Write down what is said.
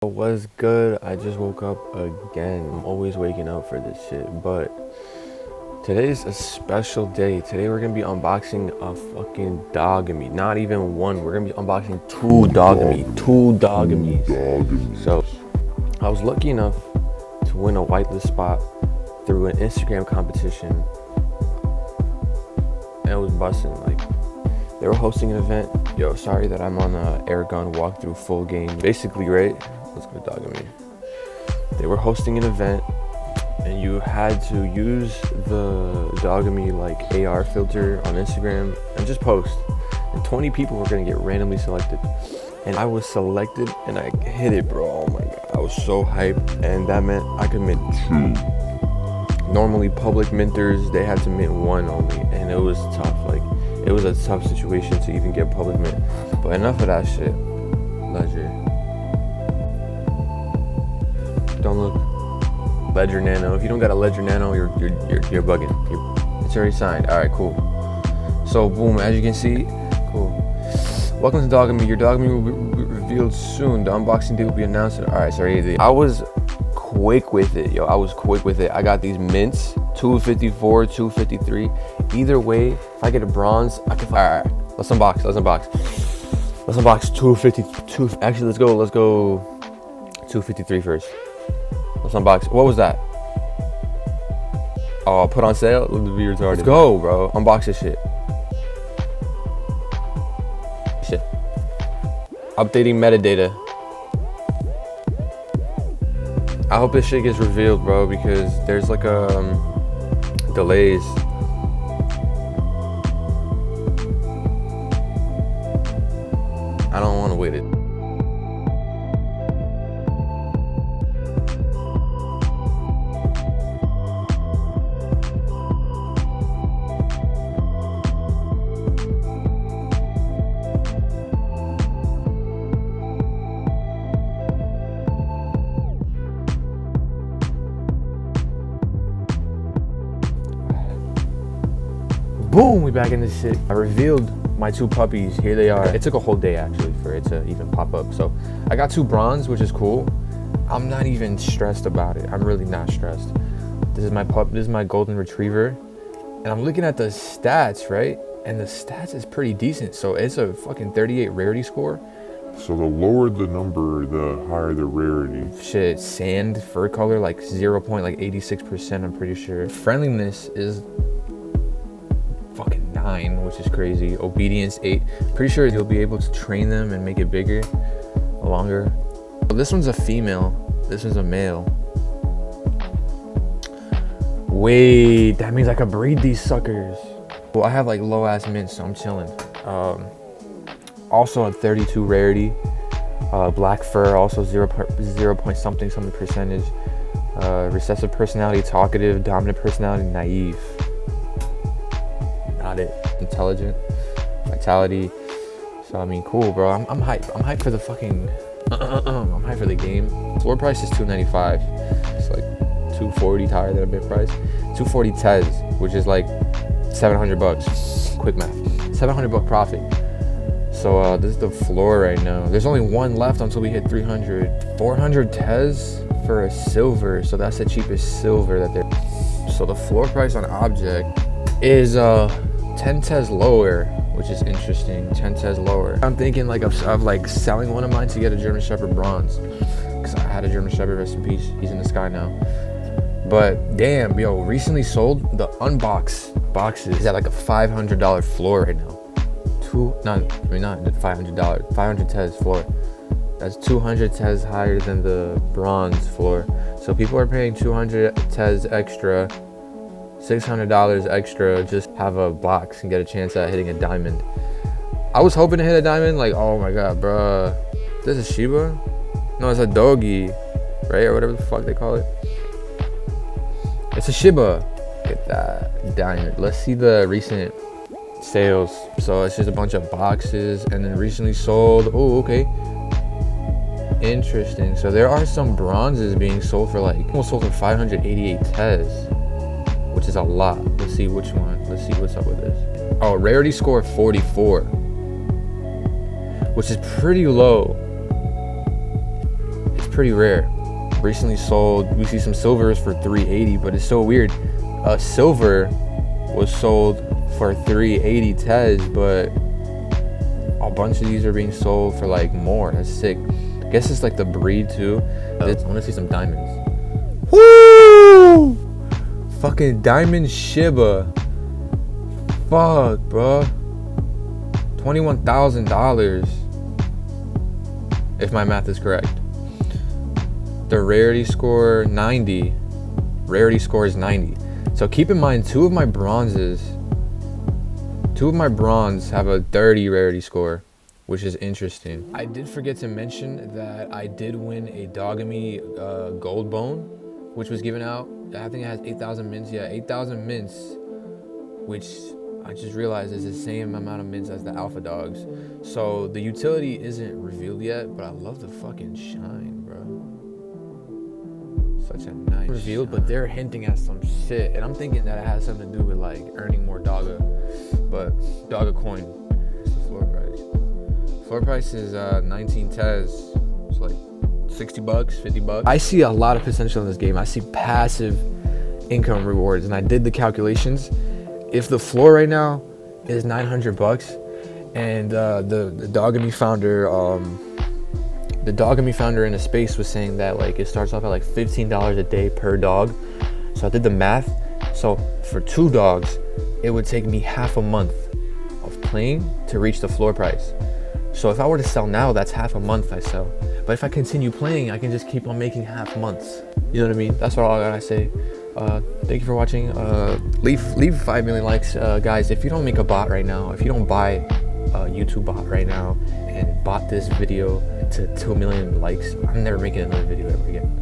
What's good? I just woke up again. I'm always waking up for this shit, but today's a special day. Today we're gonna be unboxing a fucking Dogami. Not even one. We're gonna be unboxing two Dogamis. So I was lucky enough to win a whitelist spot through an Instagram competition, and it was busting. Like, they were hosting an event. Yo, sorry that I'm on a air gun walkthrough full game. Basically, right? Let's go Dogami. They were hosting an event, and you had to use the Dogami like AR filter on Instagram and just post. And 20 people were gonna get randomly selected. And I was selected, and I hit it, bro. Oh my god, I was so hyped, and that meant I could mint 2. Normally, public minters, they had to mint 1 only, and it was tough. Like, it was a tough situation to even get public mint. But enough of that shit. Ledger. Don't look. Ledger Nano. If you don't got a Ledger Nano, you're bugging. It's already signed. All right, cool. So boom, as you can see, cool. Welcome to Dogami. Your Dogami will be revealed soon. The unboxing date will be announced. All right, sorry. I was quick with it, yo. I was quick with it. I got these mints, 254, 253. Either way, if I get a bronze, I can. All right, let's unbox. Let's unbox 252. Actually, let's go 253 first. Let's unbox. What was that? Oh, put on sale? Let's be retarded. Let's go, bro. Unbox this shit. Shit. Updating metadata. I hope this shit gets revealed, bro, because there's like delays. I don't want to wait it. Boom, we back in this shit. I revealed my 2 puppies. Here they are. It took a whole day actually for it to even pop up. So I got 2 bronze, which is cool. I'm not even stressed about it. I'm really not stressed. This is my pup. This is my golden retriever. And I'm looking at the stats, right? And the stats is pretty decent. So it's a fucking 38 rarity score. So the lower the number, the higher the rarity. Shit, sand, fur color, like 0.86%, I'm pretty sure. Friendliness is fucking 9, which is crazy. Obedience 8. Pretty sure you'll be able to train them and make it bigger, longer. Well, this one's a female. This one's a male. Wait, that means I could breed these suckers. Well, I have like low ass mint, so I'm chilling. Also a 32 rarity. Black fur, also 0 point something percentage. Recessive personality, talkative, dominant personality, naive. Not it. Intelligent, vitality. So I mean, cool, bro. I'm hyped. I'm hyped for the fucking. I'm hyped for the game. Floor price is $295. It's like $240 higher than a bid price. $240 Tez, which is like $700. Quick math. $700 profit. So this is the floor right now. There's only 1 left until we hit 300. 400 Tez for a silver. So that's the cheapest silver that they're. So the floor price on object is 10 Tez lower, which is interesting. 10 Tez lower. I'm thinking like of like selling one of mine to get a German Shepherd bronze, because I had a German Shepherd, rest in peace. He's in the sky now. But damn, yo, recently sold. The unbox boxes is at like a $500 floor right now. Not $500. 500 Tez floor. That's 200 Tez higher than the bronze floor. So people are paying 200 Tez extra. $600 extra, just have a box and get a chance at hitting a diamond. I was hoping to hit a diamond, like, oh my god, bruh. This is Shiba? No, it's a doggy, right? Or whatever the fuck they call it. It's a Shiba. Look at that diamond. Let's see the recent sales. So it's just a bunch of boxes, and then recently sold. Oh, okay. Interesting. So there are some bronzes being sold for like, almost sold for 588 Tez. Which is a lot. Let's see which one. Let's see what's up with this. Oh, rarity score 44. which is pretty low. It's pretty rare. Recently sold, we see some silvers for 380, but it's so weird. Silver was sold for 380 Tez, but a bunch of these are being sold for like more. That's sick. I guess it's like the breed too. I want to see some diamonds. Woo! Fucking diamond Shiba. Fuck, bro. $21,000. If my math is correct. The rarity score 90. Rarity score is 90. So keep in mind, two of my bronze have a 30 rarity score, which is interesting. I did forget to mention that I did win a Dogami gold bone, which was given out. I think it has 8,000 mints. Yeah, 8,000 mints, which I just realized is the same amount of mints as the alpha dogs. So the utility isn't revealed yet, but I love the fucking shine, bro. Such a nice revealed shine. But they're hinting at some shit, and I'm thinking that it has something to do with like earning more Doga. But Doga coin, what's the floor price? Floor price is 19 Tez. It's like 60 bucks, 50 bucks. I see a lot of potential in this game. I see passive income rewards, and I did the calculations. If the floor right now is 900 bucks, and the Dogami founder in the space was saying that like it starts off at like $15 a day per dog. So I did the math. So for 2 dogs, it would take me half a month of playing to reach the floor price. So if I were to sell now, that's half a month I sell. But if I continue playing, I can just keep on making half months. You know what I mean? That's all I gotta say. Thank you for watching. Leave 5 million likes, guys. If you don't make a bot right now, if you don't buy a YouTube bot right now and bot this video to 2 million likes, I'm never making another video ever again.